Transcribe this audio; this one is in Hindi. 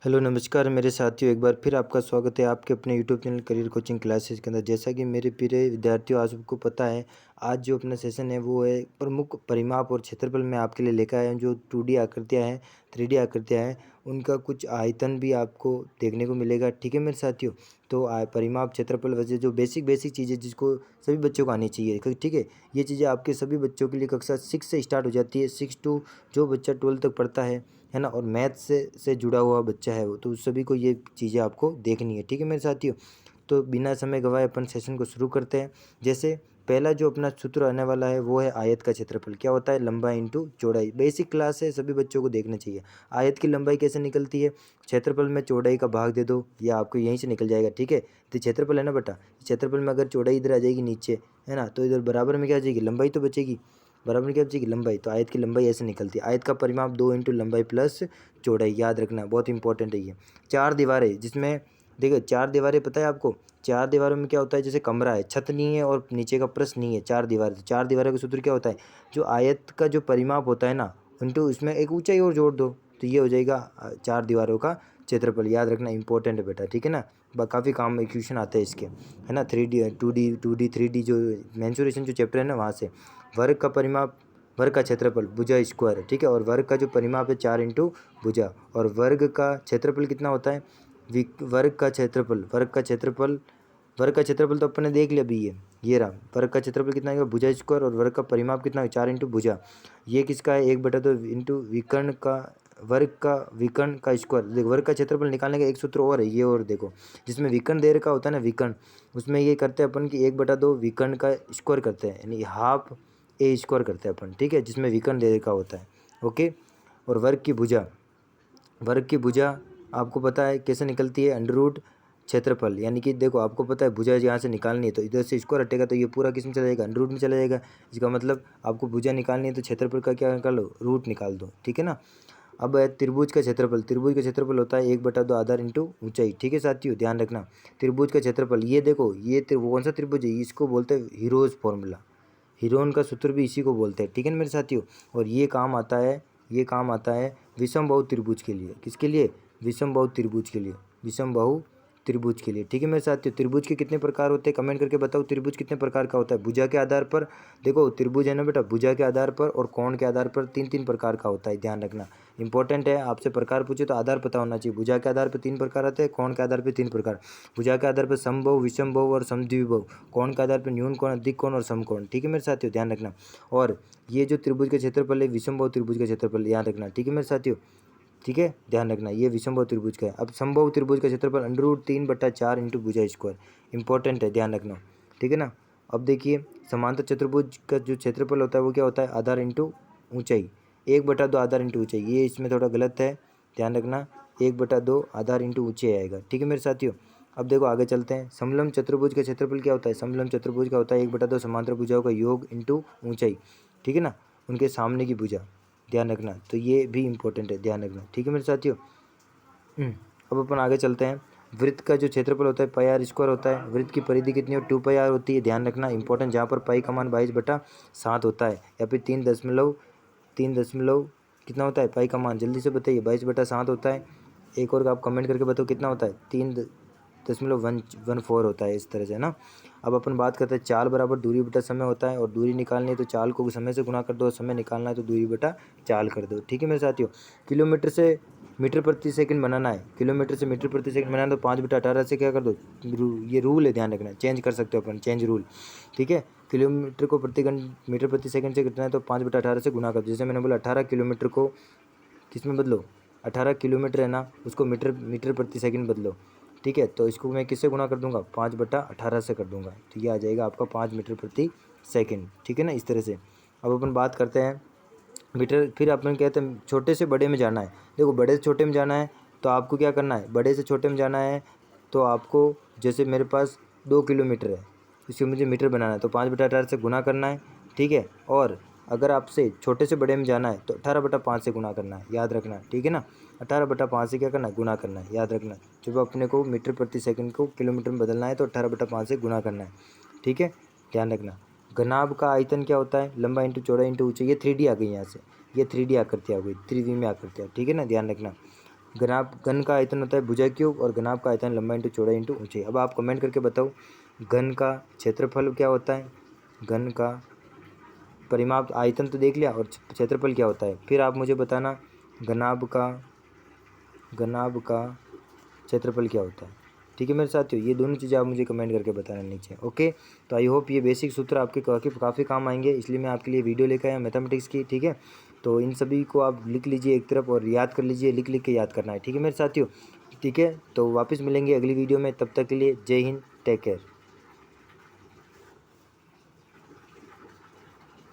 हेलो नमस्कार मेरे साथियों, एक बार फिर आपका स्वागत है आपके अपने YouTube channel career coaching classes के अंदर। जैसा कि मेरे प्रिय विद्यार्थियों, आज आपको पता है आज जो अपना सेशन है वो है प्रमुख परिमाप और क्षेत्रफल में आपके लिए लेकर आया हूं। जो 2D आकृतियां हैं, 3D आकृतियां हैं, उनका कुछ आयतन भी आपको देखने को मिलेगा। ठीक है मेरे साथियों, तो परिमाप, क्षेत्रफल वजह जो बेसिक बेसिक चीज़ें जिसको सभी बच्चों को आनी चाहिए। ठीक है, ये चीज़ें आपके सभी बच्चों के लिए कक्षा 6 से स्टार्ट हो जाती है। 6 टू जो बच्चा 12 तक पढ़ता है ना, और मैथ से जुड़ा हुआ बच्चा है वो, तो उस सभी को ये चीज़ें आपको देखनी है। ठीक है मेरे साथियों, तो बिना समय गवाए अपन सेशन को शुरू करते हैं। जैसे पहला जो अपना सूत्र आने वाला है वो है आयत का क्षेत्रफल। क्या होता है? लंबाई इंटू चौड़ाई। बेसिक क्लास है, सभी बच्चों को देखना चाहिए। आयत की लंबाई कैसे निकलती है? क्षेत्रफल में चौड़ाई का भाग दे दो, या आपको यहीं से निकल जाएगा। ठीक है, तो क्षेत्रफल है ना बेटा, क्षेत्रफल में अगर चौड़ाई इधर आ जाएगी नीचे, है ना, तो इधर बराबर में क्या आ जाएगी? लंबाई तो बचेगी। बराबर में क्या बचेगी? लंबाई। तो आयत की लंबाई ऐसे निकलती है। आयत का परिमाप 2 इंटू लंबाई प्लस चौड़ाई, याद रखना, बहुत इंपॉर्टेंट है ये। 4 दीवारें, जिसमें देखो 4 दीवारें पता है आपको? 4 दीवारों में क्या होता है? जैसे कमरा है, छत नहीं है और नीचे का फर्श नहीं है, 4 दीवारें। तो 4 दीवारों का सूत्र क्या होता है? जो आयत का जो परिमाप होता है ना, इंटू इसमें एक ऊंचाई और जोड़ दो, तो ये हो जाएगा 4 दीवारों का क्षेत्रफल। याद रखना, इंपॉर्टेंट है बेटा। ठीक है ना, काफ़ी काम में क्वेश्चन आते हैं इसके, है ना। 3D 2D 3D जो मेंसुरेशन जो चैप्टर है ना, वहाँ से। वर्ग का परिमाप, वर्ग का क्षेत्रफल भुजा स्क्वायर। ठीक है, और वर्ग का जो परिमाप है 4 इंटू भुजा, और वर्ग का क्षेत्रफल कितना होता है? वर्ग का क्षेत्रफल, वर्ग का क्षेत्रफल तो अपन ने देख लिया अभी। ये रहा वर्ग का क्षेत्रफल कितना है? भुजा स्क्वायर, और वर्ग का परिमाप कितना है? 4 इंटू भुजा। ये किसका है? 1/2 इंटू विकर्ण का, वर्ग का विकर्ण का स्क्वायर। देखो, वर्ग का क्षेत्रफल निकालने का एक सूत्र और है ये, और देखो जिसमें विकर्ण दे रखा होता है ना, विकर्ण, उसमें ये करते हैं अपन कि 1/2 विकर्ण का स्क्वायर करते हैं, यानी हाफ ए स्क्वायर करते हैं अपन। ठीक है, जिसमें विकर्ण दे रखा होता है। ओके, और वर्ग की भुजा, वर्ग की भुजा आपको पता है कैसे निकलती है? अंडर रूट क्षेत्रफल। यानी कि देखो, आपको पता है भुजा यहाँ से निकालनी है, तो इधर से स्क्वायर हटेगा तो ये पूरा किस में चला जाएगा? अंडर रूट में चला जाएगा। इसका मतलब आपको भुजा निकालनी है तो क्षेत्रफल का क्या निकालो? रूट निकाल दो। ठीक है ना। अब है त्रिभुज का क्षेत्रफल। त्रिभुज का क्षेत्रफल होता है 1/2 आधार इंटू ऊंचाई। ठीक है साथियों, ध्यान रखना। त्रिभुज का क्षेत्रफल, ये देखो, ये कौन सा त्रिभुज है? इसको बोलते हैं हीरोज फॉर्मूला। हीरोन का सूत्र भी इसी को बोलते हैं। ठीक है मेरे साथियों, और ये काम आता है, ये काम आता है विषम बहु त्रिभुज के लिए। किसके लिए? विषम बहु त्रिभुज के लिए, विषम बहु त्रिभुज के लिए। ठीक है मेरे साथियों, त्रिभुज के कितने प्रकार होते हैं? कमेंट करके बताओ, त्रिभुज कितने प्रकार का होता है? भुजा के आधार पर, देखो त्रिभुज है ना बेटा, भुजा के आधार पर और कोण के आधार पर 3-3 प्रकार का होता है। ध्यान रखना, इंपॉर्टेंट है। आपसे प्रकार पूछे तो आधार पता होना चाहिए। भुजा के आधार पर 3 प्रकार आते हैं, कोण के आधार पर 3 प्रकार। भुजा के आधार पर समबाहु, विषम बहु और समद्विबाहु। कोण के आधार पर न्यून कोण, अधिक कोण और समकोण। ठीक है मेरे साथियों, ध्यान रखना। और ये जो त्रिभुज का क्षेत्रफल है, विषम बहु त्रिभुज का क्षेत्रफल, याद रखना। ठीक है मेरे साथियों, ठीक है, ध्यान रखना, ये विषम बहु त्रिभुज का है। अब समबाहु त्रिभुज का क्षेत्रफल अंडर रूट 3/4 इंटू भुजा स्क्वायर। इंपॉर्टेंट है, ध्यान रखना। ठीक है ना। अब देखिए, समांतर चतुर्भुज का जो क्षेत्रफल होता है वो क्या होता है? आधार इंटू ऊंचाई। 1/2 आधार इंटू ऊंचाई, ये इसमें थोड़ा गलत है, ध्यान रखना। 1/2 आधार इंटू ऊंचाई आएगा। ठीक है मेरे साथियों, अब देखो आगे चलते हैं। समलंब चतुर्भुज का क्षेत्रफल क्या होता है? समलंब चतुर्भुज का होता है 1/2 समांतर भुजाओं का योग इंटू ऊंचाई। ठीक है ना, उनके सामने की भुजा, ध्यान रखना। तो ये भी इंपॉर्टेंट है, ध्यान रखना। ठीक है मेरे साथियों। अब अपन आगे चलते हैं। वृत्त का जो क्षेत्रफल होता है पाई आर स्क्वायर होता है। वृत्त की परिधि कितनी हो? 2 पाई आर होती है। ध्यान रखना, इंपॉर्टेंट, जहाँ पर पाई का मान 22/7 होता है, या फिर 3 दशमलव कितना होता है पाई का मान? जल्दी से बताइए, 22/7 होता है। एक और आप कमेंट करके बताओ कितना होता है? 3.114 होता है, इस तरह से ना। अब अपन बात करते हैं चाल बराबर दूरी बटा समय होता है, और दूरी निकालनी है तो चाल को समय से गुणा कर दो, समय निकालना है तो दूरी बटा चाल कर दो। ठीक है मेरे साथियों। किलोमीटर से मीटर प्रति सेकंड बनाना है, किलोमीटर से मीटर प्रति सेकंड बनाना है तो 5/18 से क्या कर दो? ये रूल है, ध्यान रखना, चेंज कर सकते हो अपन, चेंज रूल। ठीक है, किलोमीटर को मीटर प्रति सेकंड से कितना है तो 5/18 से गुना कर दो। जैसे मैंने बोला 18 किलोमीटर को किस में बदलो? 18 किलोमीटर है ना, उसको मीटर प्रति सेकंड बदलो। ठीक है, तो इसको मैं किससे गुना कर दूंगा? 5/18 से कर दूंगा, तो ये आ जाएगा आपका 5 मीटर प्रति सेकंड। ठीक है ना, इस तरह से। अब अपन बात करते हैं मीटर, फिर अपन कहते हैं छोटे से बड़े में जाना है। देखो, बड़े से छोटे में जाना है तो आपको क्या करना है? बड़े से छोटे में जाना है तो आपको, जैसे मेरे पास 2 किलोमीटर है, इसे मुझे मीटर बनाना है तो 5/18 से गुना करना है। ठीक है, और अगर आपसे छोटे से बड़े में जाना है तो 18/5 से गुना करना है, याद रखना। ठीक है ना, 18/5 से क्या करना है? गुना करना है, याद रखना। जब अपने को मीटर प्रति सेकंड को किलोमीटर में बदलना है तो 18/5 से गुना करना है। ठीक है, ध्यान रखना। घनाभ का आयतन क्या होता है? लंबा इंटू चौड़ा इंटू ऊंचाई। ये 3D आ गई यहाँ से, ये 3D आकृति आ गई, त्रिविमीय आकृतियाँ। ठीक है ना, ध्यान रखना। घन का आयतन होता है भुजा क्यूब और घनाभ का आयतन लंबाई इंटू चौड़ाई इंटू ऊंचाई। अब आप कमेंट करके बताओ घन का क्षेत्रफल क्या होता है, घन का परिमाप आयतन तो देख लिया और क्षेत्रफल क्या होता है। फिर आप मुझे बताना घनाभ का क्षेत्रफल क्या होता है। ठीक है मेरे साथियों, ये दोनों चीज़ें आप मुझे कमेंट करके बताना नीचे। ओके, तो आई होप ये बेसिक सूत्र आपके काफ़ी काम आएंगे, इसलिए मैं आपके लिए वीडियो लेकर आया मैथमेटिक्स की। ठीक है, तो इन सभी को आप लिख लीजिए एक तरफ और याद कर लीजिए, लिख लिख के याद करना है। ठीक है मेरे साथियों, ठीक है, तो वापस मिलेंगे अगली वीडियो में, तब तक के लिए जय हिंद, टेक केयर।